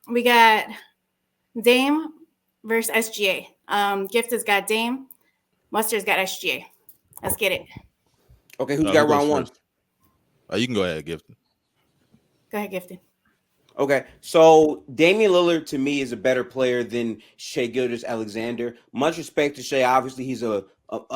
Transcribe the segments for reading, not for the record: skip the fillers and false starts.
We got Dame versus SGA. Gift has got Dame. Mustard's got SGA. Let's get it. Okay, who's Who got goes round one? first? You can go ahead, Gifted. Go ahead, Gifted. Okay, so Damian Lillard to me is a better player than Shai Gilgeous-Alexander. Much respect to Shai. Obviously, he's a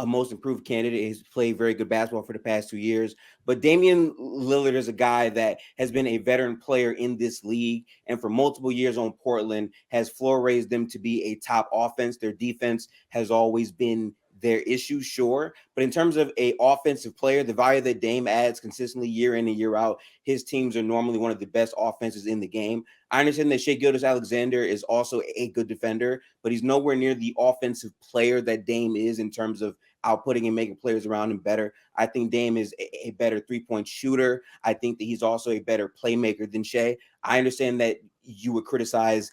most improved candidate. He's played very good basketball for the past 2 years. But Damian Lillard is a guy that has been a veteran player in this league and for multiple years on Portland has floor raised them to be a top offense. Their defense has always been their issue, sure. But in terms of a offensive player, the value that Dame adds consistently year in and year out, his teams are normally one of the best offenses in the game. I understand that Shai Gilgeous-Alexander is also a good defender, but he's nowhere near the offensive player that Dame is in terms of outputting and making players around him better. I think Dame is a better three-point shooter. I think that he's also a better playmaker than Shai. I understand that you would criticize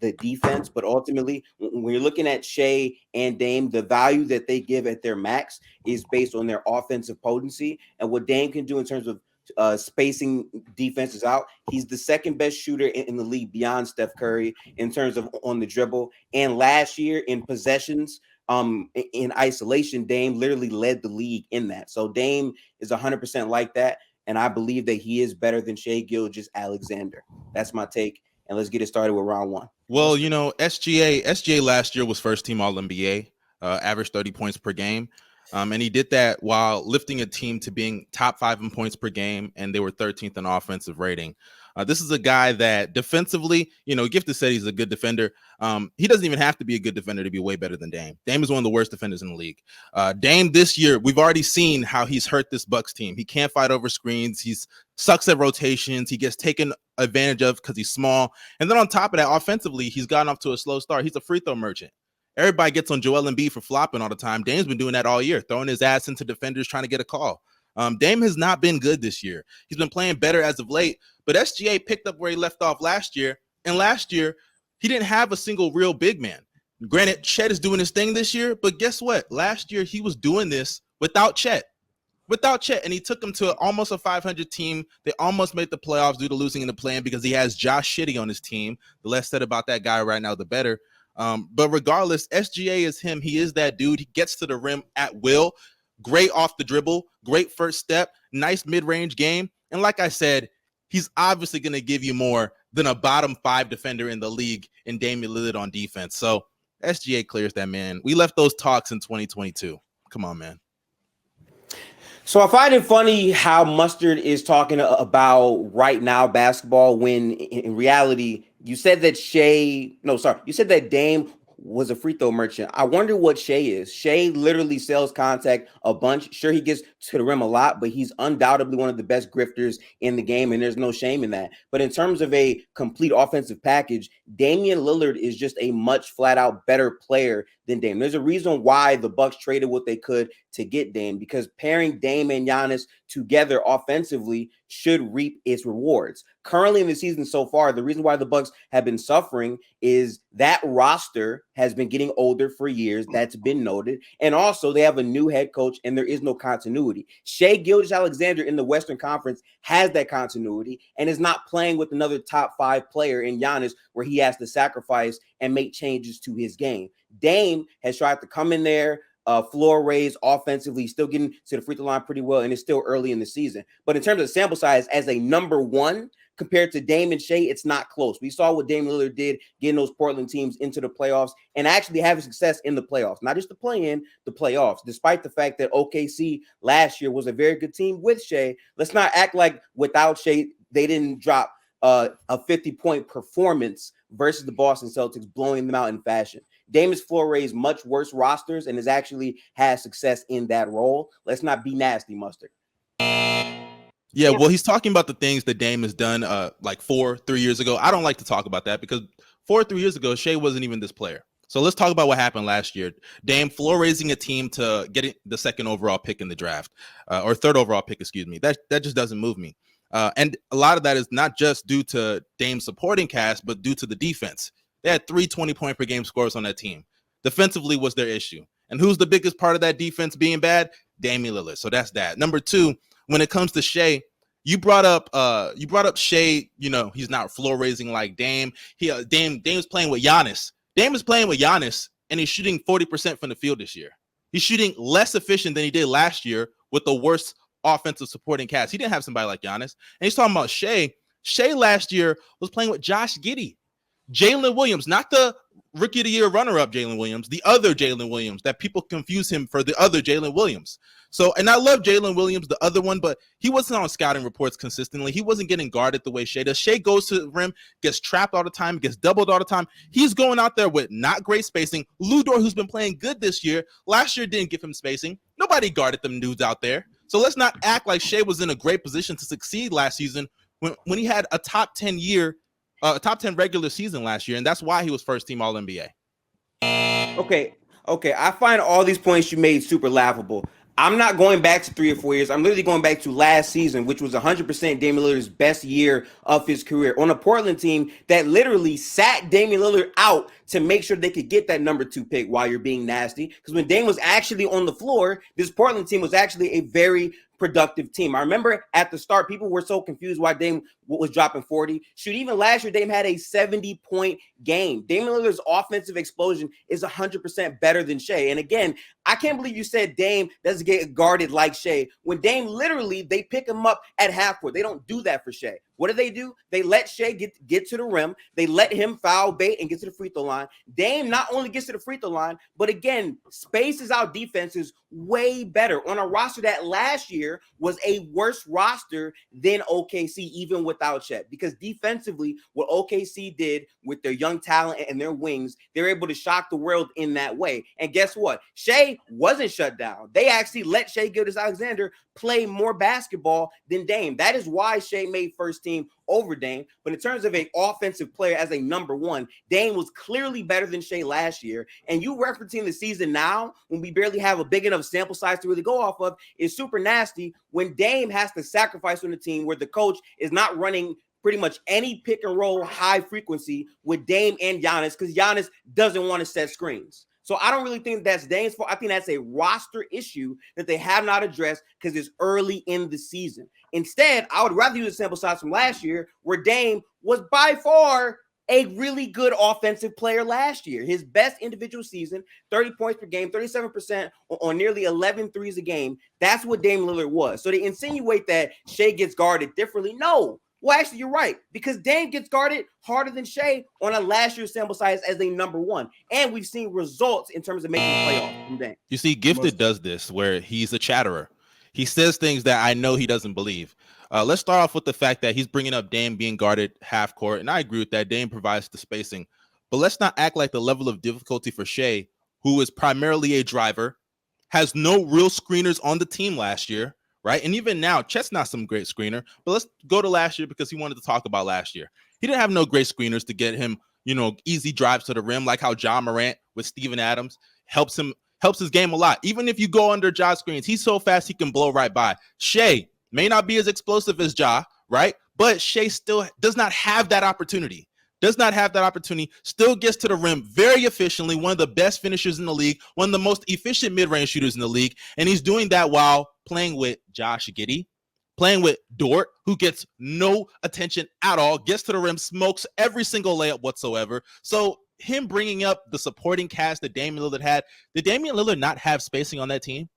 the defense, but ultimately, when you're looking at Shai and Dame, the value that they give at their max is based on their offensive potency and what Dame can do in terms of spacing defenses out. He's the second best shooter in the league beyond Steph Curry in terms of on the dribble. And last year in possessions, in isolation, Dame literally led the league in that. So Dame is 100% like that. And I believe that he is better than Shai Gilgeous-Alexander. That's my take. And let's get it started with round one. Well, SGA last year was first team All NBA, averaged 30 points per game. And he did that while lifting a team to being top 5 in points per game, and they were 13th in offensive rating. This is a guy that defensively, Gifted said he's a good defender. He doesn't even have to be a good defender to be way better than Dame. Dame is one of the worst defenders in the league. Dame this year, we've already seen how he's hurt this Bucks team. He can't fight over screens. He's sucks at rotations. He gets taken advantage of because he's small. And then on top of that, offensively, he's gotten off to a slow start. He's a free throw merchant. Everybody gets on Joel Embiid for flopping all the time. Dame's been doing that all year, throwing his ass into defenders trying to get a call. Dame has not been good this year. He's been playing better as of late, but SGA picked up where he left off last year. And last year, he didn't have a single real big man. Granted, Chet is doing his thing this year, but guess what? Last year, he was doing this without Chet. And he took them to almost a 500 team. They almost made the playoffs due to losing in the play-in because he has Josh Giddey on his team. The less said about that guy right now, the better. But regardless, SGA is him. He is that dude. He gets to the rim at will. Great off the dribble. Great first step. Nice mid-range game. And like I said, he's obviously going to give you more than a bottom 5 defender in the league in Damian Lillard on defense. So SGA clears that, man. We left those talks in 2022. Come on, man. So I find it funny how Mustard is talking about right now basketball when in reality you said that you said that Dame was a free throw merchant. I wonder what Shai is. Shai literally sells contact a bunch. Sure, he gets to the rim a lot, but he's undoubtedly one of the best grifters in the game, and there's no shame in that. But in terms of a complete offensive package, Damian Lillard is just a much flat out better player than Dame. There's a reason why the Bucks traded what they could to get Dame, because pairing Dame and Giannis together offensively should reap its rewards. Currently in the season so far, the reason why the Bucks have been suffering is that roster has been getting older for years. That's been noted. And also they have a new head coach and there is no continuity. Shai Gilgeous-Alexander in the Western Conference has that continuity and is not playing with another top 5 player in Giannis where he has to sacrifice and make changes to his game. Dame has tried to come in there, floor raise offensively, still getting to the free throw line pretty well, and it's still early in the season. But in terms of sample size, as a number 1 compared to Dame and Shai, it's not close. We saw what Damian Lillard did getting those Portland teams into the playoffs and actually having success in the playoffs, not just the play-in, the playoffs. Despite the fact that OKC last year was a very good team with Shai, let's not act like without Shai, they didn't drop a 50-point performance versus the Boston Celtics, blowing them out in fashion. Dame has floor raised much worse rosters and has actually had success in that role. Let's not be nasty, Mustard. Yeah, well, he's talking about the things that Dame has done like 3 years ago. I don't like to talk about that because 3 years ago, Shai wasn't even this player. So let's talk about what happened last year. Dame floor raising a team to get the second overall pick in the draft, or third overall pick, excuse me. That just doesn't move me. And a lot of that is not just due to Dame's supporting cast, but due to the defense. They had 3 20-point per game scores on that team. Defensively was their issue. And who's the biggest part of that defense being bad? Damian Lillard. So that's that. Number 2, when it comes to Shai, You brought up Shai. You know, he's not floor raising like Dame. Dame's playing with Giannis. Dame is playing with Giannis, and he's shooting 40% from the field this year. He's shooting less efficient than he did last year with the worst offensive supporting cast. He didn't have somebody like Giannis. And he's talking about Shai. Shai last year was playing with Josh Giddey. Jalen Williams, not the Rookie of the Year runner-up Jalen Williams, the other Jalen Williams, that people confuse him for the other Jalen Williams. So, and I love Jalen Williams, the other one, but he wasn't on scouting reports consistently. He wasn't getting guarded the way Shai does. Shai goes to the rim, gets trapped all the time, gets doubled all the time. He's going out there with not great spacing. Lu Dort, who's been playing good this year, last year didn't give him spacing. Nobody guarded them dudes out there. So let's not act like Shai was in a great position to succeed last season when he had a top 10 regular season last year, and that's why he was first team All-NBA. Okay. I find all these points you made super laughable. I'm not going back to 3 or 4 years. I'm literally going back to last season, which was 100% Damian Lillard's best year of his career on a Portland team that literally sat Damian Lillard out to make sure they could get that number 2 pick while you're being nasty. Because when Dame was actually on the floor, this Portland team was actually a very productive team. I remember at the start, people were so confused why Dame was dropping 40. Shoot, even last year, Dame had a 70-point game. Damian Lillard's offensive explosion is 100% better than Shai. And again, I can't believe you said Dame doesn't get guarded like Shai. When Dame literally, they pick him up at half court. They don't do that for Shai. What do? They let Shai get to the rim. They let him foul bait and get to the free throw line. Dame not only gets to the free throw line, but again, spaces out defenses way better on a roster that last year was a worse roster than OKC, even without Chet. Because defensively, what OKC did with their young talent and their wings, they're able to shock the world in that way. And guess what? Shai wasn't shut down. They actually let Shai Gilgeous-Alexander play more basketball than Dame. That is why Shai made first team over Dame. But in terms of an offensive player as a number 1, Dame was clearly better than Shai last year. And you referencing the season now, when we barely have a big enough sample size to really go off of, is super nasty when Dame has to sacrifice on the team where the coach is not running pretty much any pick and roll high frequency with Dame and Giannis because Giannis doesn't want to set screens. So I don't really think that's Dame's fault. I think that's a roster issue that they have not addressed because it's early in the season. Instead, I would rather use a sample size from last year where Dame was by far a really good offensive player last year. His best individual season, 30 points per game, 37% on nearly 11 threes a game. That's what Dame Lillard was. So they insinuate that Shai gets guarded differently. No. Well, actually, you're right, because Dame gets guarded harder than Shai on a last year's sample size as a number 1. And we've seen results in terms of making the playoffs from Dame. You see, Gifted does this where he's a chatterer. He says things that I know he doesn't believe. Let's start off with the fact that he's bringing up Dame being guarded half court. And I agree with that. Dame provides the spacing. But let's not act like the level of difficulty for Shai, who is primarily a driver, has no real screeners on the team last year. Right. And even now, Chet's not some great screener, but let's go to last year because he wanted to talk about last year. He didn't have no great screeners to get him, easy drives to the rim, like how Ja Morant with Steven Adams helps his game a lot. Even if you go under Ja's screens, he's so fast he can blow right by. Shai may not be as explosive as Ja, right? But Shai still does not have that opportunity. Still gets to the rim very efficiently, one of the best finishers in the league, one of the most efficient mid-range shooters in the league, and he's doing that while playing with Josh Giddey, playing with Dort, who gets no attention at all, gets to the rim, smokes every single layup whatsoever. So him bringing up the supporting cast that Damian Lillard had, did Damian Lillard not have spacing on that team?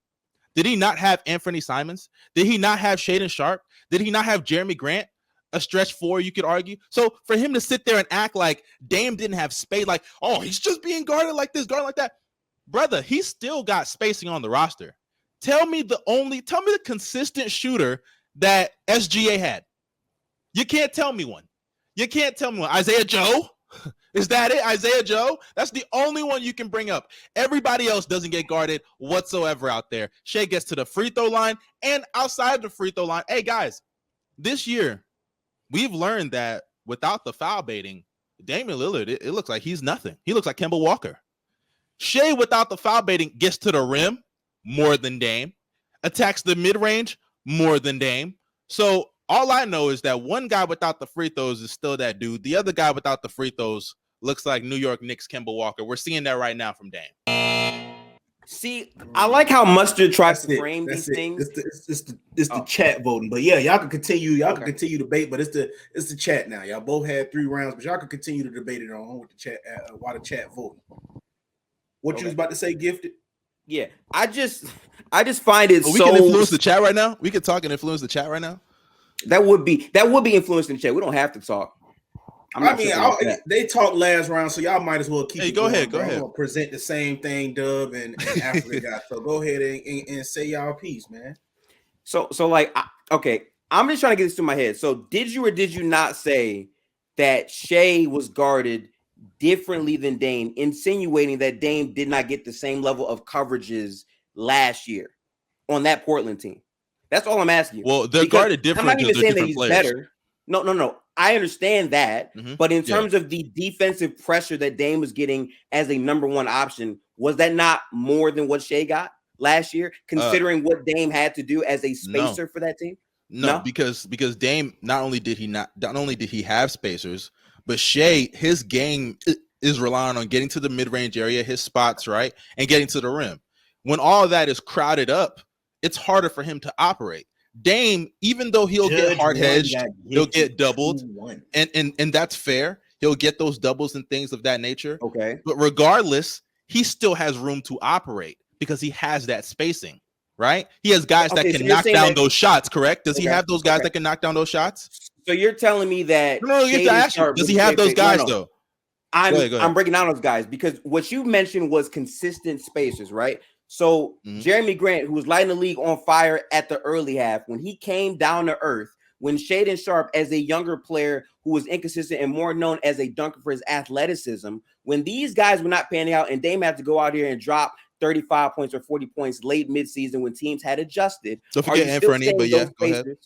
Did he not have Anthony Simons? Did he not have Shaedon Sharpe? Did he not have Jeremy Grant? A stretch 4, you could argue. So for him to sit there and act like Dame didn't have space, like, oh, he's just being guarded like this, guarded like that. Brother, he still got spacing on the roster. Tell me the consistent shooter that SGA had. You can't tell me one. Isaiah Joe? Is that it? Isaiah Joe? That's the only one you can bring up. Everybody else doesn't get guarded whatsoever out there. Shai gets to the free throw line and outside the free throw line. Hey, guys, this year, we've learned that without the foul baiting, Damian Lillard, it looks like he's nothing. He looks like Kemba Walker. Shai, without the foul baiting, gets to the rim more than Dame, attacks the mid-range more than Dame. So all I know is that one guy without the free throws is still that dude. The other guy without the free throws looks like New York Knicks Kemba Walker. We're seeing that right now from Dame. See, I like how Mustard tries That's to it. frame That's these it. things. It's the chat voting. But yeah, y'all can continue. Y'all can Okay. continue debate. But it's the chat now. Y'all both had 3 rounds, but y'all can continue to debate it on with the chat while the chat voting. What you was about to say, Gifted? Yeah, I just find it We can influence the chat right now. We can talk and influence the chat right now. That would be influencing the chat. We don't have to talk. They talked last round, so y'all might as well keep it go going. ahead. I'm gonna present the same thing Dub and Africa got. So go ahead and say y'all piece, man. So like, okay, I'm just trying to get this to my head. So did you or did you not say that Shai was guarded differently than Dame, insinuating that Dame did not get the same level of coverages last year on that Portland team? That's all I'm asking you. Well, they're guarded different. I'm not even saying that he's players. better. No. I understand that. Mm-hmm. But in terms of the defensive pressure that Dame was getting as a number one option, was that not more than what Shai got last year, considering what Dame had to do as a spacer for that team? No, because Dame not only did he have spacers, but Shai, his game is relying on getting to the mid-range area, his spots, right, and getting to the rim. When all of that is crowded up, it's harder for him to operate. Dame, even though he'll get hard hedged, he'll get doubled, and that's fair. He'll get those doubles and things of that nature. Okay, but regardless, he still has room to operate because he has that spacing, right? He has guys that can knock down those shots. Correct? Does he have those guys that can knock down those shots? So you're telling me that? No, you have to ask you. Does he have those guys though? I'm breaking down those guys because what you mentioned was consistent spacers, right? So Jeremy Grant, who was lighting the league on fire at the early half, when he came down to earth, when Shaedon Sharpe, as a younger player who was inconsistent and more known as a dunker for his athleticism, when these guys were not panning out and Dame had to go out here and drop 35 points or 40 points late midseason when teams had adjusted. Don't forget Anthony, but yeah, go ahead.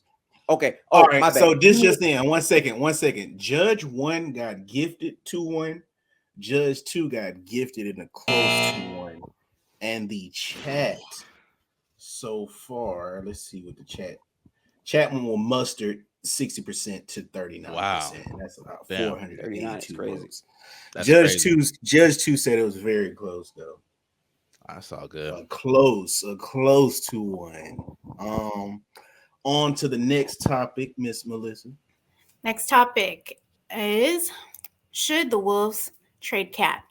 Okay. All right. My bad. So this just in. 1 second. Judge 1 got gifted 2-1. Judge 2 got gifted in a close 2-1. And the chat so far, let's see what the chat one will Mustard 60% to 39%. Wow. That's about 482 votes. Judge 2 said it was very close though. That's all good. A close 2-1. On to the next topic, Miss Melissa. Next topic is, should the Wolves trade Cat?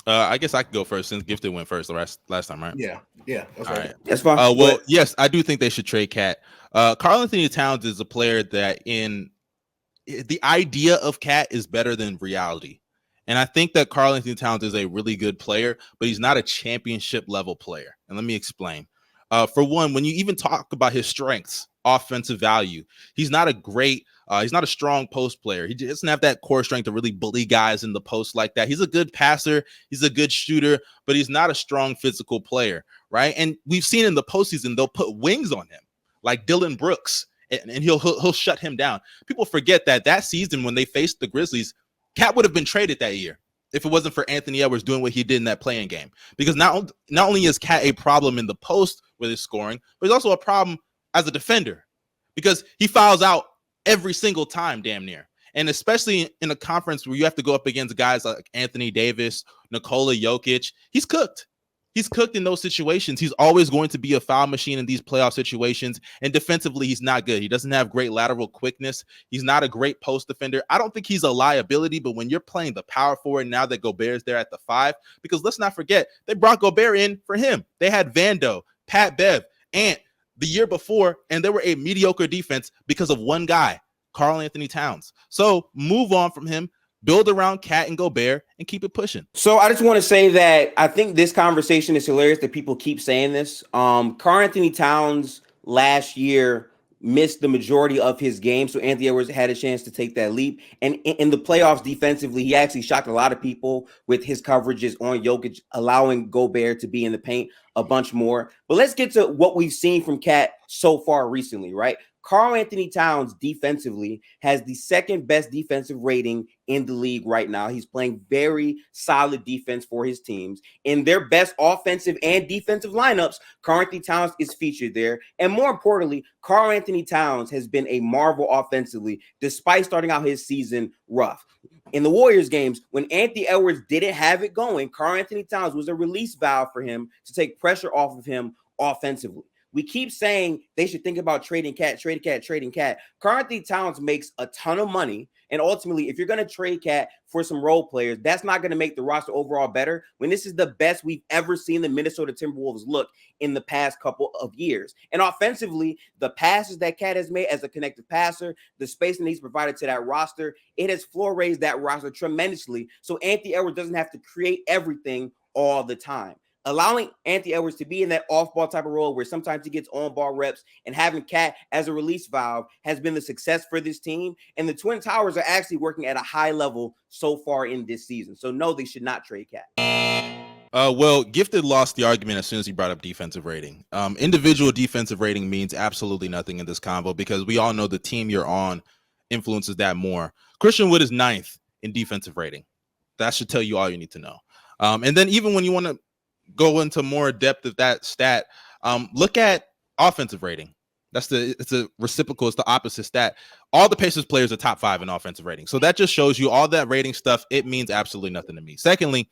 I guess I could go first since Gifted went first the last time, right? Yeah. That's all right. That's fine. Well, yes, I do think they should trade Cat. Karl-Anthony Towns is a player that in the idea of Cat is better than reality. And I think that Karl-Anthony Towns is a really good player, but he's not a championship level player. And let me explain. For one, when you even talk about his strengths, offensive value, he's not a strong post player. He doesn't have that core strength to really bully guys in the post like that. He's a good passer. He's a good shooter, but he's not a strong physical player, right? And we've seen in the postseason, they'll put wings on him like Dylan Brooks, and he'll shut him down. People forget that season when they faced the Grizzlies, Cat would have been traded that year if it wasn't for Anthony Edwards doing what he did in that playing game. Because not only is Cat a problem in the post with his scoring, but he's also a problem as a defender because he fouls out every single time, damn near. And especially in a conference where you have to go up against guys like Anthony Davis, Nikola Jokic, he's cooked. He's cooked in those situations. He's always going to be a foul machine in these playoff situations. And defensively, he's not good. He doesn't have great lateral quickness. He's not a great post defender. I don't think he's a liability, but when you're playing the power forward now that Gobert's there at the 5, because let's not forget, they brought Gobert in for him. They had Vando, Pat Bev, Ant the year before, and they were a mediocre defense because of one guy, Karl-Anthony Towns. So move on from him. Build around Cat and Gobert and keep it pushing. So I just want to say that I think this conversation is hilarious that people keep saying this. Karl-Anthony Towns last year missed the majority of his game, so Anthony Edwards had a chance to take that leap. And in the playoffs defensively, he actually shocked a lot of people with his coverages on Jokic, allowing Gobert to be in the paint a bunch more. But let's get to what we've seen from Cat so far recently, right? Karl-Anthony Towns defensively has the second best defensive rating in the league right now. He's playing very solid defense for his teams. In their best offensive and defensive lineups, Karl-Anthony Towns is featured there. And more importantly, Karl-Anthony Towns has been a marvel offensively, despite starting out his season rough. in the Warriors games, when Anthony Edwards didn't have it going, Karl-Anthony Towns was a release valve for him to take pressure off of him offensively. We keep saying they should think about trading Cat. Karl-Anthony Towns makes a ton of money. And ultimately, if you're going to trade Cat for some role players, that's not going to make the roster overall better when this is the best we've ever seen the Minnesota Timberwolves look in the past couple of years. And offensively, the passes that Cat has made as a connected passer, the spacing he's provided to that roster, it has floor raised that roster tremendously. So Anthony Edwards doesn't have to create everything all the time. Allowing Anthony Edwards to be in that off-ball type of role where sometimes he gets on-ball reps and having Cat as a release valve has been the success for this team. And the Twin Towers are actually working at a high level so far in this season. So no, they should not trade Cat. Well, Gifted lost the argument as soon as he brought up defensive rating. Individual defensive rating means absolutely nothing in this convo because we all know the team you're on influences that more. Christian Wood is 9th in defensive rating. That should tell you all you need to know. And then even when you want to go into more depth of that stat, look at offensive rating. It's a reciprocal, it's the opposite stat. All the Pacers players are top 5 in offensive rating. So that just shows you all that rating stuff. It means absolutely nothing to me. Secondly,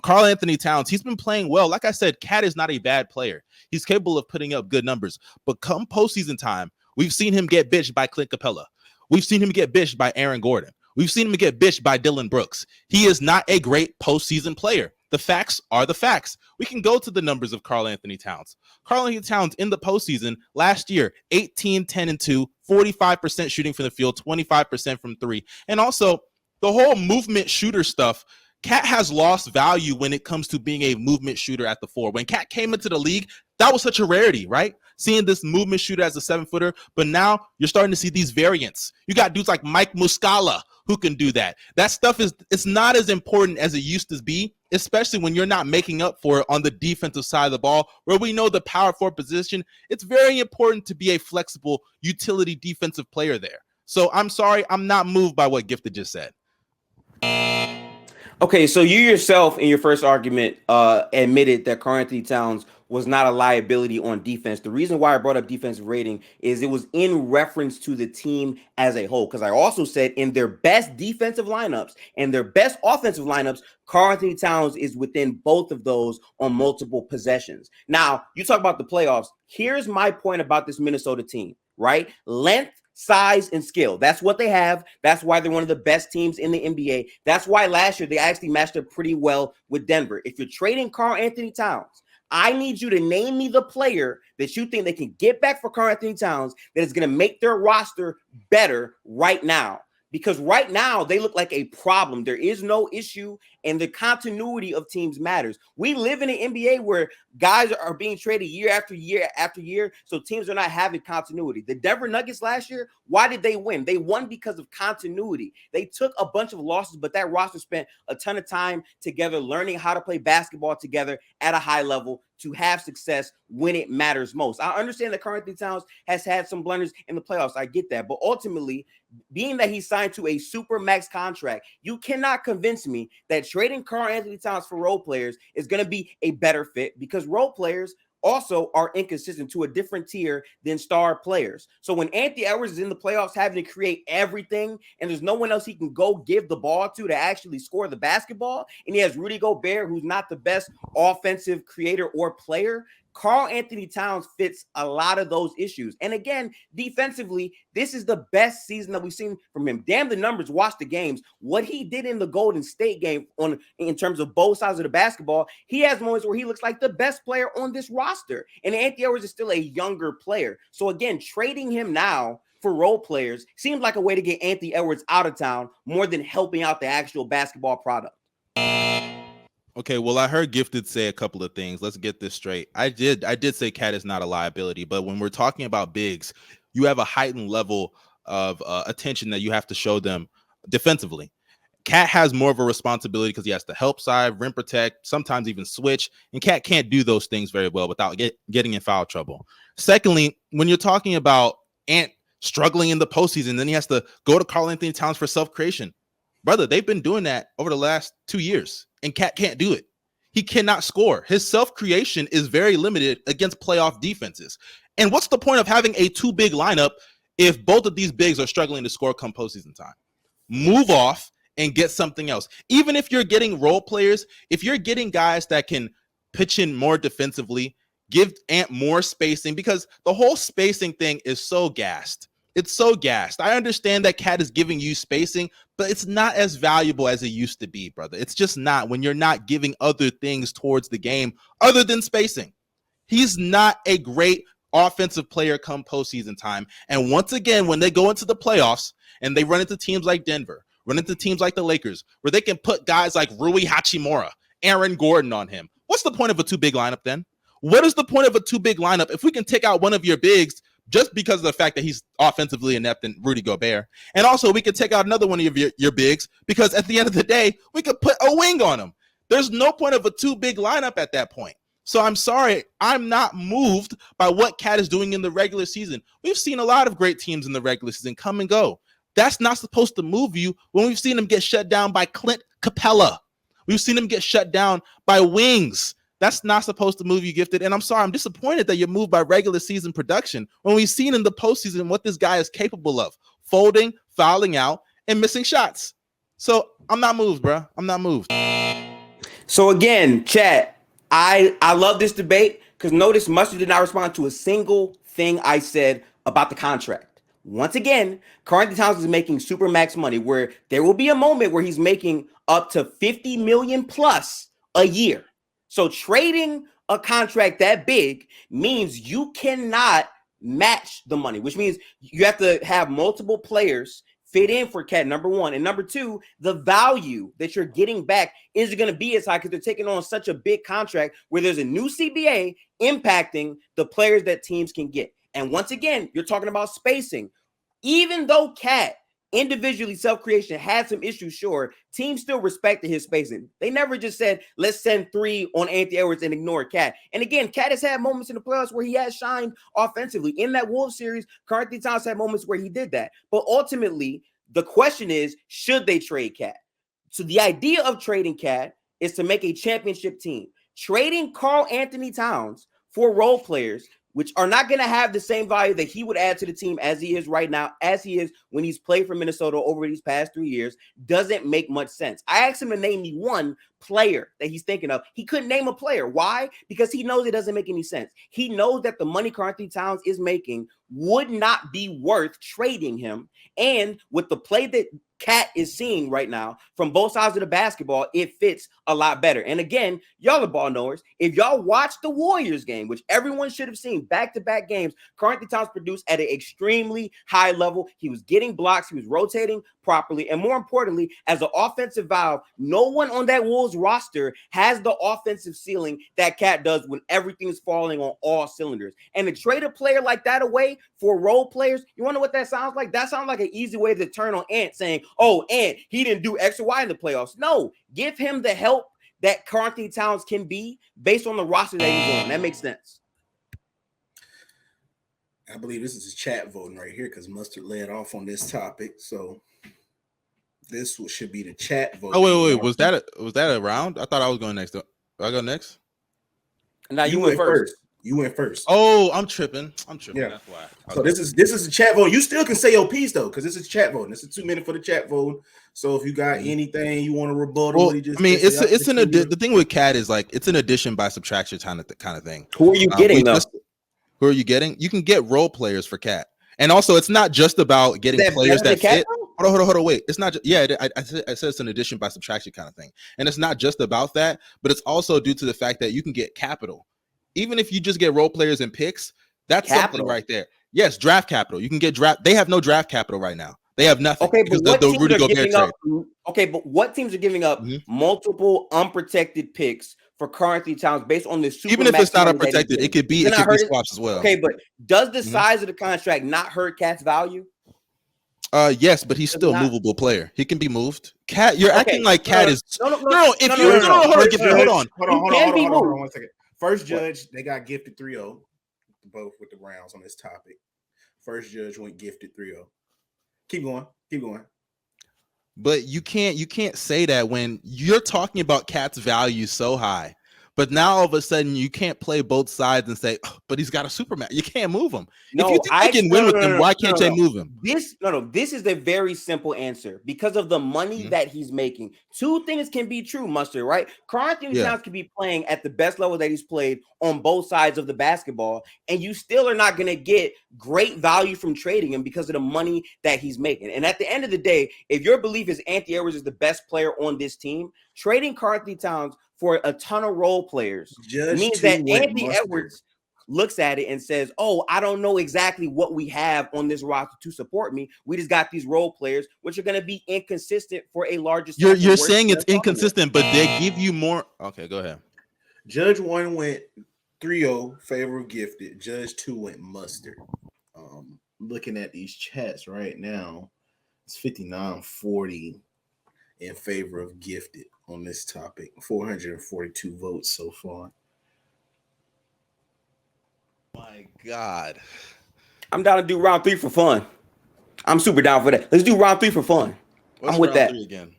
Karl-Anthony Towns, he's been playing well. Like I said, Cat is not a bad player. He's capable of putting up good numbers. But come postseason time, we've seen him get bitched by Clint Capella. We've seen him get bitched by Aaron Gordon. We've seen him get bitched by Dylan Brooks. He is not a great postseason player. The facts are the facts. We can go to the numbers of Karl-Anthony Towns. Karl-Anthony Towns in the postseason last year, 18, 10, and 2, 45% shooting from the field, 25% from 3. And also the whole movement shooter stuff. Cat has lost value when it comes to being a movement shooter at the 4. When Cat came into the league, that was such a rarity, right? Seeing this movement shooter as a 7-footer, but now you're starting to see these variants. You got dudes like Mike Muscala who can do that. That stuff it's not as important as it used to be, especially when you're not making up for it on the defensive side of the ball, where we know the power forward position, it's very important to be a flexible utility defensive player there. So I'm sorry, I'm not moved by what Gifted just said. Okay, so you yourself in your first argument admitted that Karl-Anthony Towns was not a liability on defense. The reason why I brought up defensive rating is it was in reference to the team as a whole, because I also said in their best defensive lineups and their best offensive lineups, Karl-Anthony Towns is within both of those on multiple possessions. Now, you talk about the playoffs. Here's my point about this Minnesota team, right? Length, size, and skill. That's what they have. That's why they're one of the best teams in the NBA. That's why last year they actually matched up pretty well with Denver. If you're trading Karl-Anthony Towns, I need you to name me the player that you think they can get back for Karl-Anthony Towns that is going to make their roster better right now. Because right now they look like a problem. There is no issue, and the continuity of teams matters. We live in an NBA where guys are being traded year after year after year, so teams are not having continuity. The Denver Nuggets last year, why did they win? They won because of continuity. They took a bunch of losses, but that roster spent a ton of time together learning how to play basketball together at a high level to have success when it matters most. I understand that Karl-Anthony Towns has had some blunders in the playoffs. I get that. But ultimately, being that he signed to a super max contract, you cannot convince me that trading Karl-Anthony Towns for role players is going to be a better fit, because role players also are inconsistent to a different tier than star players. So when Anthony Edwards is in the playoffs having to create everything and there's no one else he can go give the ball to actually score the basketball, and he has Rudy Gobert, who's not the best offensive creator or player, Karl-Anthony Towns fits a lot of those issues. And again, defensively, this is the best season that we've seen from him. Damn the numbers, watch the games. What he did in the Golden State game in terms of both sides of the basketball, he has moments where he looks like the best player on this roster. And Anthony Edwards is still a younger player. So again, trading him now for role players seems like a way to get Anthony Edwards out of town more than helping out the actual basketball product. Okay, well, I heard Gifted say a couple of things. Let's get this straight. I did say Cat is not a liability, but when we're talking about bigs, you have a heightened level of attention that you have to show them defensively. Cat has more of a responsibility because he has to help side, rim protect, sometimes even switch, and Cat can't do those things very well without getting in foul trouble. Secondly, when you're talking about Ant struggling in the postseason, then he has to go to Karl-Anthony Towns for self-creation. Brother, they've been doing that over the last 2 years, and Cat can't do it. He cannot score. His self-creation is very limited against playoff defenses. And what's the point of having a two-big lineup if both of these bigs are struggling to score come postseason time? Move off and get something else. Even if you're getting role players, if you're getting guys that can pitch in more defensively, give Ant more spacing, because the whole spacing thing is so gassed. It's so gassed. I understand that Cat is giving you spacing, but it's not as valuable as it used to be, brother. It's just not, when you're not giving other things towards the game other than spacing. He's not a great offensive player come postseason time. And once again, when they go into the playoffs and they run into teams like Denver, run into teams like the Lakers, where they can put guys like Rui Hachimura, Aaron Gordon on him, what's the point of a two big lineup then? What is the point of a two big lineup if we can take out one of your bigs just because of the fact that he's offensively inept and Rudy Gobert? And also we could take out another one of your bigs because at the end of the day, we could put a wing on him. There's no point of a two big lineup at that point. So I'm sorry, I'm not moved by what Cat is doing in the regular season. We've seen a lot of great teams in the regular season come and go. That's not supposed to move you when we've seen him get shut down by Clint Capella. We've seen him get shut down by wings. That's not supposed to move you, Gifted. And I'm sorry, I'm disappointed that you're moved by regular season production when we've seen in the postseason what this guy is capable of: folding, fouling out, and missing shots. So I'm not moved, bro. I'm not moved. So again, chat, I love this debate because notice Mustard did not respond to a single thing I said about the contract. Once again, Karl Towns is making super max money where there will be a moment where he's making up to $50 million plus a year. So trading a contract that big means you cannot match the money, which means you have to have multiple players fit in for Cat, number one. And number two, the value that you're getting back isn't going to be as high because they're taking on such a big contract where there's a new CBA impacting the players that teams can get. And once again, you're talking about spacing. Even though Cat individually self-creation had some issues, sure, teams still respected his spacing. They never just said, let's send three on Anthony Edwards and ignore Cat. And again, Cat has had moments in the playoffs where he has shined offensively. In that Wolves series, Karl Towns had moments where he did that. But ultimately, the question is, should they trade Cat? So the idea of trading Cat is to make a championship team. Trading Karl Anthony Towns for role players, which are not going to have the same value that he would add to the team as he is right now, as he is when he's played for Minnesota over these past 3 years, doesn't make much sense. I asked him to name me one player that he's thinking of. He couldn't name a player. Why? Because he knows it doesn't make any sense. He knows that the money Karl Towns is making would not be worth trading him. And with the play that Cat is seeing right now from both sides of the basketball, it fits a lot better. And again, y'all are ball knowers. If y'all watch the Warriors game, which everyone should have seen, back-to-back games, Karl Towns produced at an extremely high level. He was getting blocks. He was rotating properly. And more importantly, as an offensive valve, no one on that Wolves roster has the offensive ceiling that Cat does when everything is falling on all cylinders. And to trade a player like that away for role players, you want to know what that sounds like? That sounds like an easy way to turn on Ant, saying, oh, Ant, he didn't do X or Y in the playoffs. No, give him the help that Karl Towns can be based on the roster that he's on. That makes sense. I believe this is a chat voting right here because Mustard led off on this topic. So this should be the chat vote. Oh, wait. Was that a round? I thought I was going next. Do I go next? Now you went first. You went first. Oh, I'm tripping. Yeah. That's why. So this is a chat vote. You still can say your piece though, because this is chat voting. This is 2 minutes for the chat vote. So if you got anything you want to rebuttal, well, the thing with Cat is like it's an addition by subtraction kind of thing. Who are you getting though? Who are you getting? You can get role players for Cat, and also it's not just about getting players that fit. Hold on, wait. It's not just, I said it's an addition by subtraction kind of thing, and it's not just about that, but it's also due to the fact that you can get capital. Even if you just get role players and picks, that's something right there. Yes, draft capital. You can get draft. They have no draft capital right now. They have nothing. Okay, but what teams are giving up multiple unprotected picks for Karl Towns based on the super? Even if it's not unprotected, it could be swaps as well. Okay, but does the size of the contract not hurt Cat's value? Yes, but he's still a movable player. He can be moved. Cat, you're acting like Cat is hold on 1 second. First judge, they got gifted 3-0, both with the rounds on this topic. First judge went gifted 3-0. Keep going. But you can't say that when you're talking about Cat's value so high. But now all of a sudden you can't play both sides and say, oh, but he's got a Superman. You can't move him. No, if you think they can win with him, why can't they move him? This is a very simple answer because of the money that he's making. Two things can be true, Mustard, right? Karl-Anthony Towns can be playing at the best level that he's played on both sides of the basketball, and you still are not going to get great value from trading him because of the money that he's making. And at the end of the day, if your belief is Anthony Edwards is the best player on this team, trading Karl-Anthony Towns for a ton of role players means that Anthony Edwards looks at it and says, oh, I don't know exactly what we have on this roster to support me. We just got these role players, which are going to be inconsistent for a larger. You're saying it's inconsistent, but they give you more. Okay, go ahead. Judge 1 went 3-0 favor of Gifted. Judge 2 went Mustard. Looking at these chats right now, it's 59-40 in favor of Gifted on this topic. 442 votes so far. My God. I'm down to do round 3 for fun. I'm super down for that. Let's do round 3 for fun. I'm with that. Again?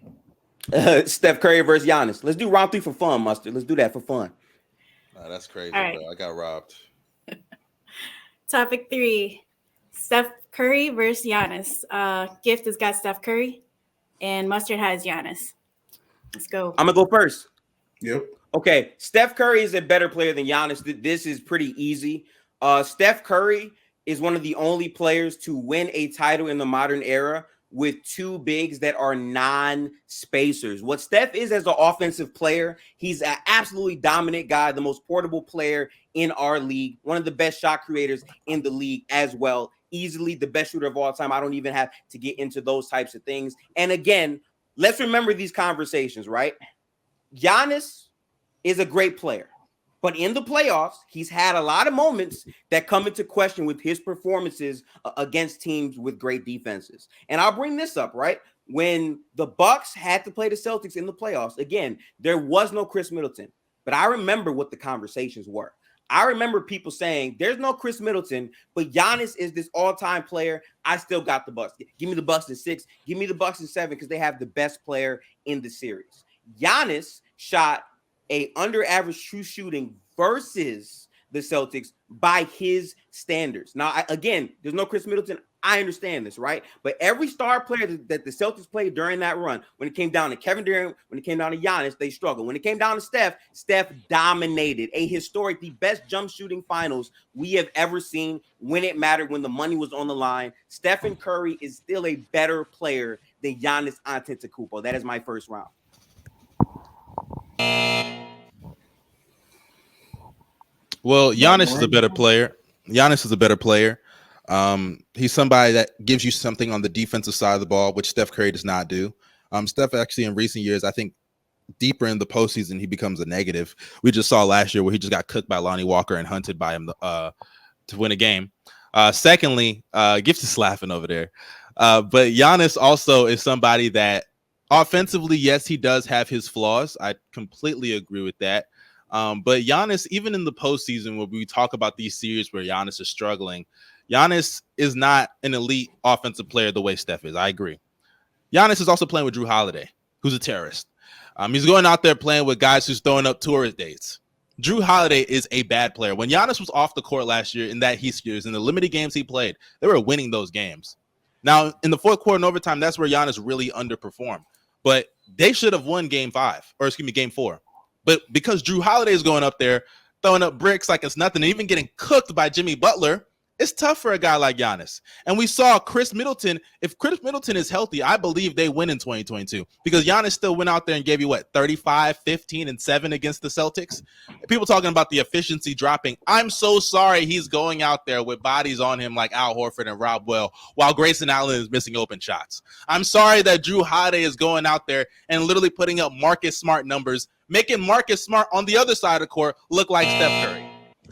Steph Curry versus Giannis. Let's do round 3 for fun, Mustard. Let's do that for fun. That's crazy, right. bro. I got robbed. Topic 3. Steph Curry versus Giannis. Gift has got Steph Curry, and Mustard has Giannis. Let's go. I'm going to go first. Yep. Okay, Steph Curry is a better player than Giannis. This is pretty easy. Steph Curry is one of the only players to win a title in the modern era with two bigs that are non-spacers. What Steph is as an offensive player, he's an absolutely dominant guy, the most portable player in our league, one of the best shot creators in the league as well, easily the best shooter of all time. I don't even have to get into those types of things. And again, let's remember these conversations, right? Giannis is a great player, but in the playoffs, he's had a lot of moments that come into question with his performances against teams with great defenses. And I'll bring this up, right? When the Bucks had to play the Celtics in the playoffs, again, there was no Chris Middleton, but I remember what the conversations were. I remember people saying, there's no Chris Middleton, but Giannis is this all-time player. I still got the Bucks. Give me the Bucks in 6. Give me the Bucks in 7 because they have the best player in the series. Giannis shot a under average true shooting versus the Celtics by his standards. Now, again, there's no Chris Middleton. I understand this, right? But every star player that the Celtics played during that run, when it came down to Kevin Durant, when it came down to Giannis, they struggled. When it came down to Steph, Steph dominated a historic, the best jump shooting finals we have ever seen when it mattered, when the money was on the line. Stephen Curry is still a better player than Giannis Antetokounmpo. That is my first round. Well, Giannis is a better player. Giannis is a better player. He's somebody that gives you something on the defensive side of the ball, which Steph Curry does not do. Steph actually in recent years, I think deeper in the postseason, he becomes a negative. We just saw last year where he just got cooked by Lonnie Walker and hunted by him to win a game. Secondly, Gift is laughing over there. But Giannis also is somebody that offensively, yes, he does have his flaws. I completely agree with that. But Giannis, even in the postseason, where we talk about these series where Giannis is struggling, Giannis is not an elite offensive player the way Steph is. I agree. Giannis is also playing with Drew Holiday, who's a terrorist. He's going out there playing with guys who's throwing up tourist dates. Drew Holiday is a bad player. When Giannis was off the court last year in that series, in the limited games he played, they were winning those games. Now, in the fourth quarter and overtime, that's where Giannis really underperformed. But they should have won game 4. But because Drew Holiday is going up there, throwing up bricks like it's nothing, and even getting cooked by Jimmy Butler, it's tough for a guy like Giannis. And we saw Chris Middleton. If Chris Middleton is healthy, I believe they win in 2022 because Giannis still went out there and gave you, 35, 15, and 7 against the Celtics. People talking about the efficiency dropping. I'm so sorry he's going out there with bodies on him like Al Horford and Rob Well while Grayson Allen is missing open shots. I'm sorry that Drew Holiday is going out there and literally putting up Marcus Smart numbers, making Marcus Smart on the other side of the court look like Steph Curry.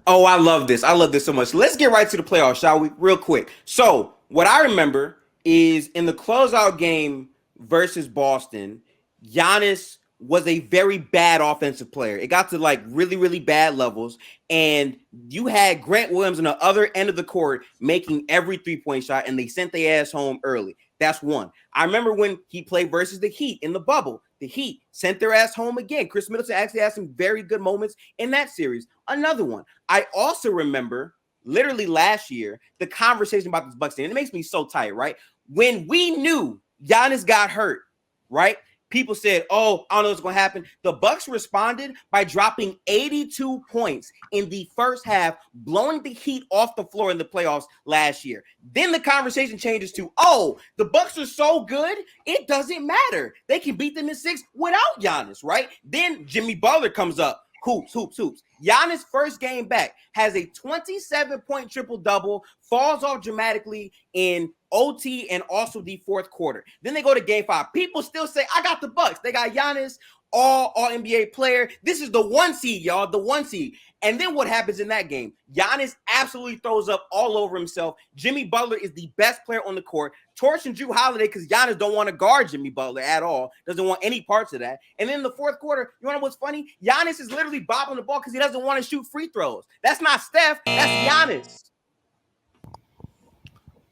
Oh, I love this. I love this so much. Let's get right to the playoffs, shall we? Real quick. So what I remember is in the closeout game versus Boston, Giannis was a very bad offensive player. It got to really, really bad levels. And you had Grant Williams on the other end of the court making every 3-point shot, and they sent their ass home early. That's one. I remember when he played versus the Heat in the bubble. The Heat sent their ass home again. Chris Middleton actually had some very good moments in that series. Another one. I also remember literally last year, the conversation about this Bucks team, and it makes me so tight, right? When we knew Giannis got hurt, right? People said, oh, I don't know what's going to happen. The Bucks responded by dropping 82 points in the first half, blowing the Heat off the floor in the playoffs last year. Then the conversation changes to, oh, the Bucks are so good, it doesn't matter. They can beat them in 6 without Giannis, right? Then Jimmy Butler comes up. Hoops. Giannis' first game back has a 27-point triple-double, falls off dramatically in OT and also the fourth quarter. Then they go to game 5. People still say, I got the Bucks. They got Giannis, all NBA player. This is the 1 seed, y'all, the 1 seed. And then what happens in that game? Giannis absolutely throws up all over himself. Jimmy Butler is the best player on the court. Torching Jrue Holiday because Giannis don't want to guard Jimmy Butler at all. Doesn't want any parts of that. And then in the fourth quarter, you want to know what's funny? Giannis is literally bobbing the ball because he doesn't want to shoot free throws. That's not Steph. That's Giannis.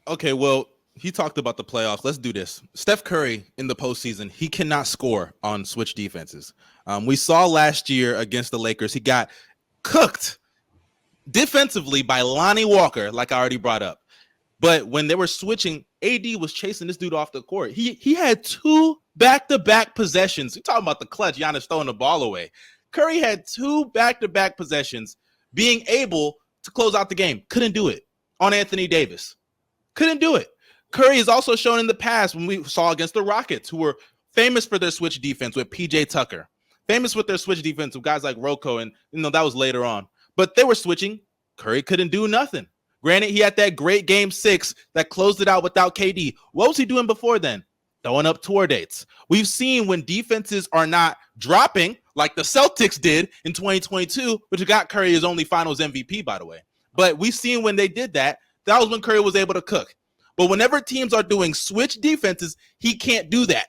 Okay, well, he talked about the playoffs. Let's do this. Steph Curry in the postseason, he cannot score on switch defenses. We saw last year against the Lakers, he got cooked defensively by Lonnie Walker, like I already brought up. But when they were switching, AD was chasing this dude off the court. He had 2 back-to-back possessions. You're talking about the clutch, Giannis throwing the ball away. Curry had 2 back-to-back possessions being able to close out the game. Couldn't do it on Anthony Davis. Couldn't do it. Curry has also shown in the past when we saw against the Rockets, who were famous for their switch defense with PJ Tucker, famous with their switch defense with guys like Rocco, and that was later on. But they were switching. Curry couldn't do nothing. Granted, he had that great game 6 that closed it out without KD. What was he doing before then? Throwing up tour dates. We've seen when defenses are not dropping, like the Celtics did in 2022, which got Curry his only finals MVP, by the way. But we've seen when they did that, that was when Curry was able to cook. But whenever teams are doing switch defenses, he can't do that.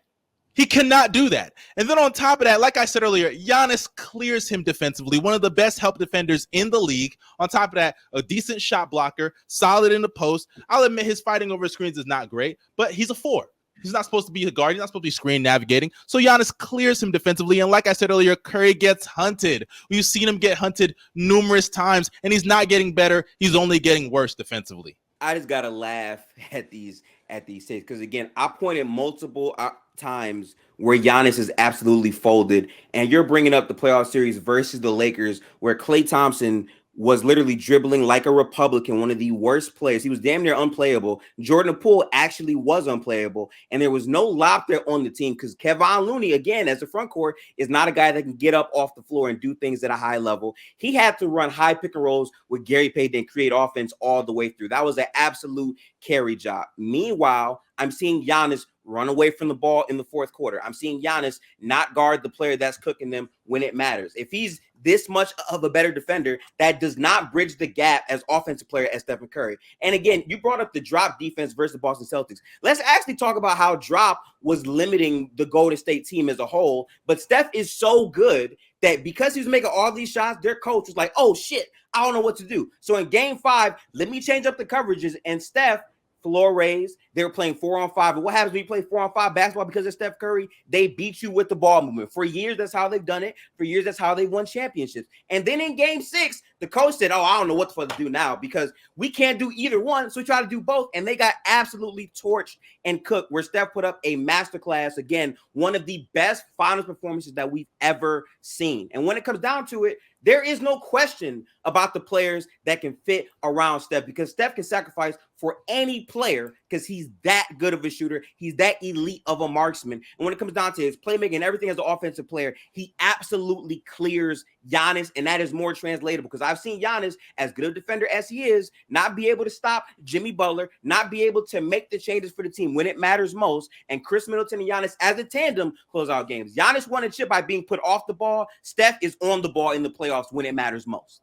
He cannot do that. And then on top of that, like I said earlier, Giannis clears him defensively, one of the best help defenders in the league. On top of that, a decent shot blocker, solid in the post. I'll admit his fighting over screens is not great, but he's a 4. He's not supposed to be a guard. He's not supposed to be screen navigating. So Giannis clears him defensively. And like I said earlier, Curry gets hunted. We've seen him get hunted numerous times, and he's not getting better. He's only getting worse defensively. I just gotta laugh at these takes because again, I pointed multiple times where Giannis is absolutely folded, and you're bringing up the playoff series versus the Lakers, where Klay Thompson was literally dribbling like a Republican, one of the worst players. He was damn near unplayable. Jordan Poole actually was unplayable, and there was no lob threat on the team because Kevon Looney, again, as a front court, is not a guy that can get up off the floor and do things at a high level. He had to run high pick and rolls with Gary Payton and create offense all the way through. That was an absolute carry job. Meanwhile, I'm seeing Giannis run away from the ball in the fourth quarter. I'm seeing Giannis not guard the player that's cooking them when it matters. If he's this much of a better defender, that does not bridge the gap as offensive player as Stephen Curry. And again, you brought up the drop defense versus the Boston Celtics. Let's actually talk about how drop was limiting the Golden State team as a whole. But Steph is so good that because he was making all these shots, their coach was like, oh shit, I don't know what to do. So in game 5, let me change up the coverages, and Steph floor raise. They were playing 4-on-5. And what happens when you play 4-on-5 basketball because of Steph Curry? They beat you with the ball movement. For years, that's how they've done it. For years, that's how they won championships. And then in game 6, the coach said, oh, I don't know what the fuck to do now because we can't do either one. So we try to do both. And they got absolutely torched and cooked, where Steph put up a masterclass. Again, one of the best finals performances that we've ever seen. And when it comes down to it, there is no question about the players that can fit around Steph, because Steph can sacrifice for any player because he's that good of a shooter. He's that elite of a marksman. And when it comes down to his playmaking and everything as an offensive player, he absolutely clears Giannis, and that is more translatable because I've seen Giannis, as good a defender as he is, not be able to stop Jimmy Butler, not be able to make the changes for the team when it matters most. And Chris Middleton and Giannis as a tandem close out games. Giannis won a chip by being put off the ball. Steph is on the ball in the playoffs when it matters most.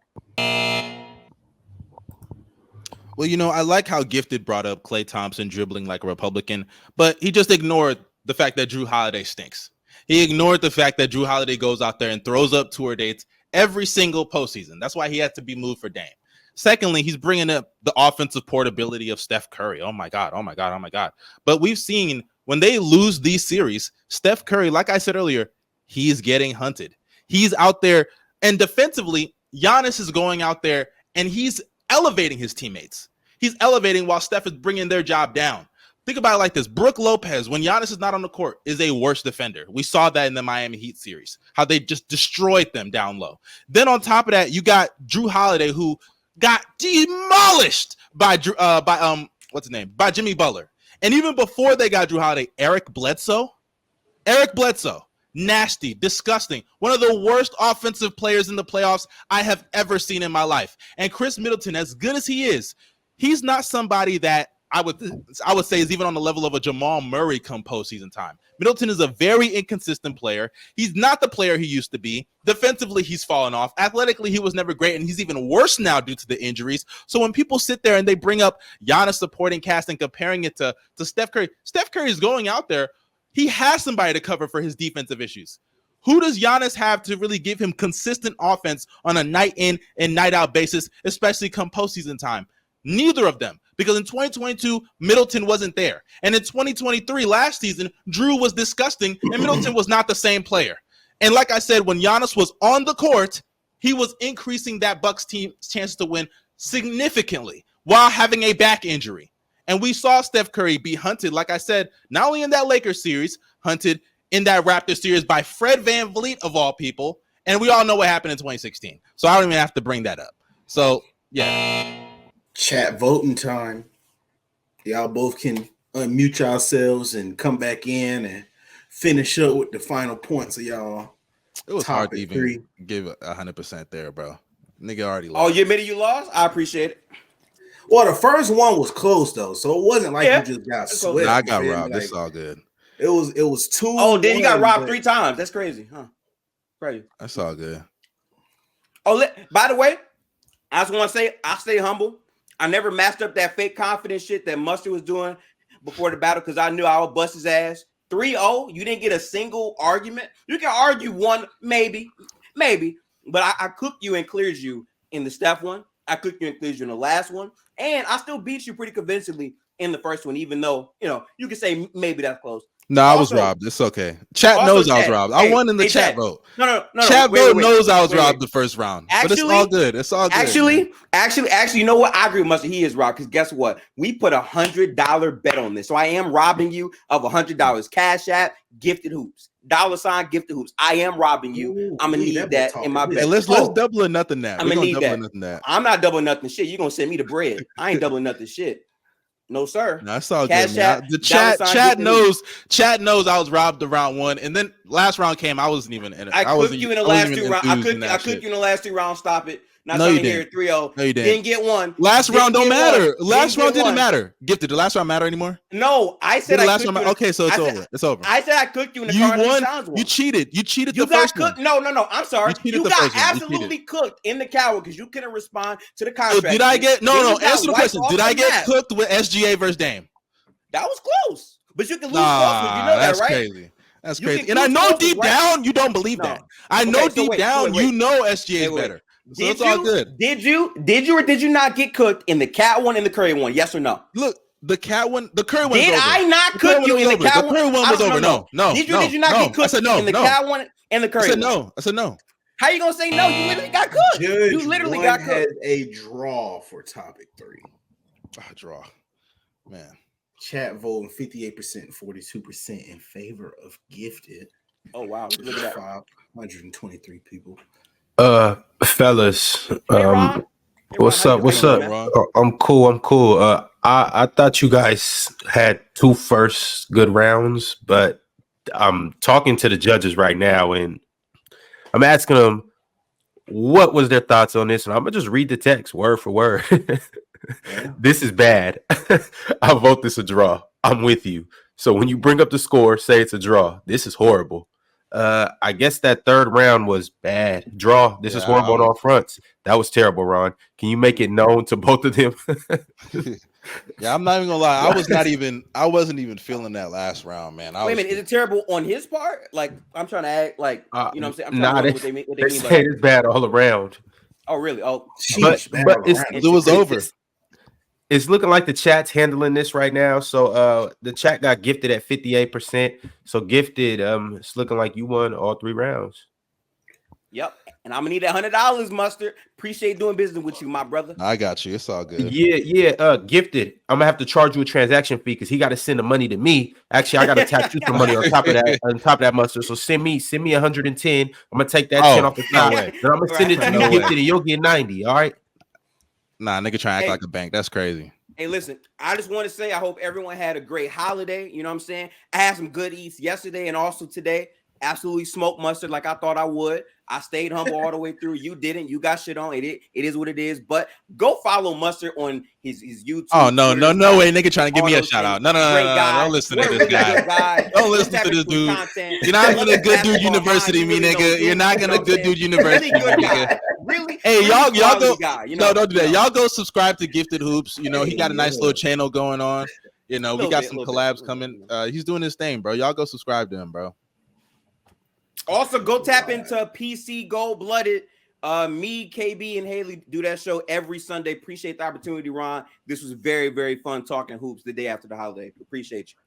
Well, I like how Gifted brought up Klay Thompson dribbling like a Republican, but he just ignored the fact that Jrue Holiday stinks. He ignored the fact that Jrue Holiday goes out there and throws up tour dates every single postseason. That's why he had to be moved for Dame. Secondly, he's bringing up the offensive portability of Steph Curry. Oh my God. But we've seen when they lose these series, Steph Curry, like I said earlier, he's getting hunted. He's out there, and defensively, Giannis is going out there and he's elevating his teammates. He's elevating while Steph is bringing their job down. Think about it like this. Brook Lopez, when Giannis is not on the court, is a worse defender. We saw that in the Miami Heat series, how they just destroyed them down low. Then on top of that, you got Drew Holiday, who got demolished by Jimmy Butler. And even before they got Drew Holiday, Eric Bledsoe, nasty, disgusting, one of the worst offensive players in the playoffs I have ever seen in my life. And Chris Middleton, as good as he is, he's not somebody that I would say is even on the level of a Jamal Murray come postseason time. Middleton is a very inconsistent player. He's not the player he used to be. Defensively, he's fallen off. Athletically, he was never great, and he's even worse now due to the injuries. So when people sit there and they bring up Giannis supporting cast and comparing it to Steph Curry is going out there. He has somebody to cover for his defensive issues. Who does Giannis have to really give him consistent offense on a night in and night out basis, especially come postseason time? Neither of them. Because in 2022, Middleton wasn't there. And in 2023, last season, Drew was disgusting, and Middleton was not the same player. And like I said, when Giannis was on the court, he was increasing that Bucks team's chances to win significantly while having a back injury. And we saw Steph Curry be hunted, like I said, not only in that Lakers series, hunted in that Raptors series by Fred VanVleet, of all people. And we all know what happened in 2016. So I don't even have to bring that up. So, yeah. Chat voting time. Y'all both can unmute yourselves and come back in and finish up with the final points of y'all. It was hard to even give 100% there, bro. Nigga already lost. Oh, you admitted you lost? I appreciate it. Well, the first one was close though, so it wasn't like you just got swept. I got robbed. It's all good. It was 2. Oh, then you got robbed 3 times. That's crazy, huh? Crazy. That's all good. Oh, by the way, I just want to say I stay humble. I never mastered up that fake confidence shit that Mustard was doing before the battle because I knew I would bust his ass. 3-0, you didn't get a single argument. You can argue one, maybe, but I cooked you and cleared you in the Steph one. I cooked you and cleared you in the last one. And I still beat you pretty convincingly in the first one, even though, you can say maybe that's close. No, I was robbed. It's okay. Chat knows I was robbed. I won in the chat vote. No. Chat vote knows I was robbed the first round. But it's all good. It's all good. Actually, you know what? I agree with Mustard. He is robbed because guess what? We put $100 bet on this. So I am robbing you of $100. Cash App, Gifted Hoops. $ Gifted Hoops. I am robbing you. I'm gonna need that in my bet. Hey, let's double or nothing that. I'm gonna need that. I'm not doubling nothing shit. You're gonna send me the bread. I ain't doubling nothing shit. No, sir. No, that's all good. The chat knows I was robbed the round 1, and then last round came. I wasn't even in it. I cooked you in the last 2 rounds. I cooked you in the last 2 rounds. Stop it. Not no, you didn't. 3-0. No, you didn't get one. Last round don't matter. Last round didn't matter. Gifted. Did the last round matter anymore? No, I said the last round. Okay, so it's over. It's over. I said I cooked you in the won. You cheated. You cheated. You the first got cooked. one. No. I'm sorry. You got absolutely cooked in the coward because you couldn't respond to the contract. So did I get no? Answer the question. Did I get cooked with SGA versus Dame? That was close, but you can lose close. You know that, right? Crazy. That's crazy. And I know deep down you don't believe that. I know deep down you know SGA is better. So it's all good. Did you or did you not get cooked in the Cat one and the Curry one? Yes or no? Look, the Cat one, the Curry one. Did I not cook you in the Cat one? The Curry one was over. No. Did you not get cooked in the Cat one and the Curry one? I said no. How you gonna say no? You literally got cooked. You literally got cooked. Had a draw for topic 3. A draw, man. Chat voting 58%, 42% in favor of Gifted. Oh wow! Look at that. 523 people. Fellas, what's up? What's up? I'm cool. I thought you guys had 2 first good rounds, but I'm talking to the judges right now, and I'm asking them what was their thoughts on this, and I'm gonna just read the text word for word. This is bad. I vote this a draw. I'm with you. So when you bring up the score, say it's a draw. This is horrible. I guess that 3rd round was bad. Draw. This is horrible on all fronts. That was terrible, Ron. Can you make it known to both of them? Yeah, I'm not even gonna lie. I wasn't even feeling that last round, man. Wait a minute, is it terrible on his part? Like, I'm trying to act like, you know what I'm saying? They say it's bad all around. Oh, really? Oh, but it was over. It's looking like the chat's handling this right now. So the chat got gifted at 58%. So gifted, it's looking like you won all 3 rounds. Yep. And I'm gonna need that $100, Mustard. Appreciate doing business with you, my brother. I got you. It's all good. Yeah. Gifted. I'm gonna have to charge you a transaction fee because he got to send the money to me. Actually, I gotta tax you some money on top of that, Mustard. So send me 110. I'm gonna take that 10 off the top. Then I'm gonna send it to you, Gifted, and you'll get 90. All right. Nah, nigga trying to act like a bank. That's crazy. Hey, listen, I just want to say I hope everyone had a great holiday. You know what I'm saying? I had some good eats yesterday and also today. Absolutely smoked Mustard like I thought I would. I stayed humble all the way through. You didn't. You got shit on. It is what it is. But go follow Mustard on his YouTube. Oh, no way. Nigga trying to give me a shout out. No. Don't listen to this guy. Don't listen to this dude. You're not gonna good dude university, me nigga. You're not gonna good dude university, nigga. Really? Hey, y'all go. No, don't do that. Y'all go subscribe to Gifted Hoops. You know, he got a nice little channel going on. You know, we got some collabs coming. He's doing his thing, bro. Y'all go subscribe to him, bro. Also, go tap into PC Gold Blooded. Me, KB, and Haley do that show every Sunday. Appreciate the opportunity, Ron. This was very, very fun talking hoops the day after the holiday. Appreciate you.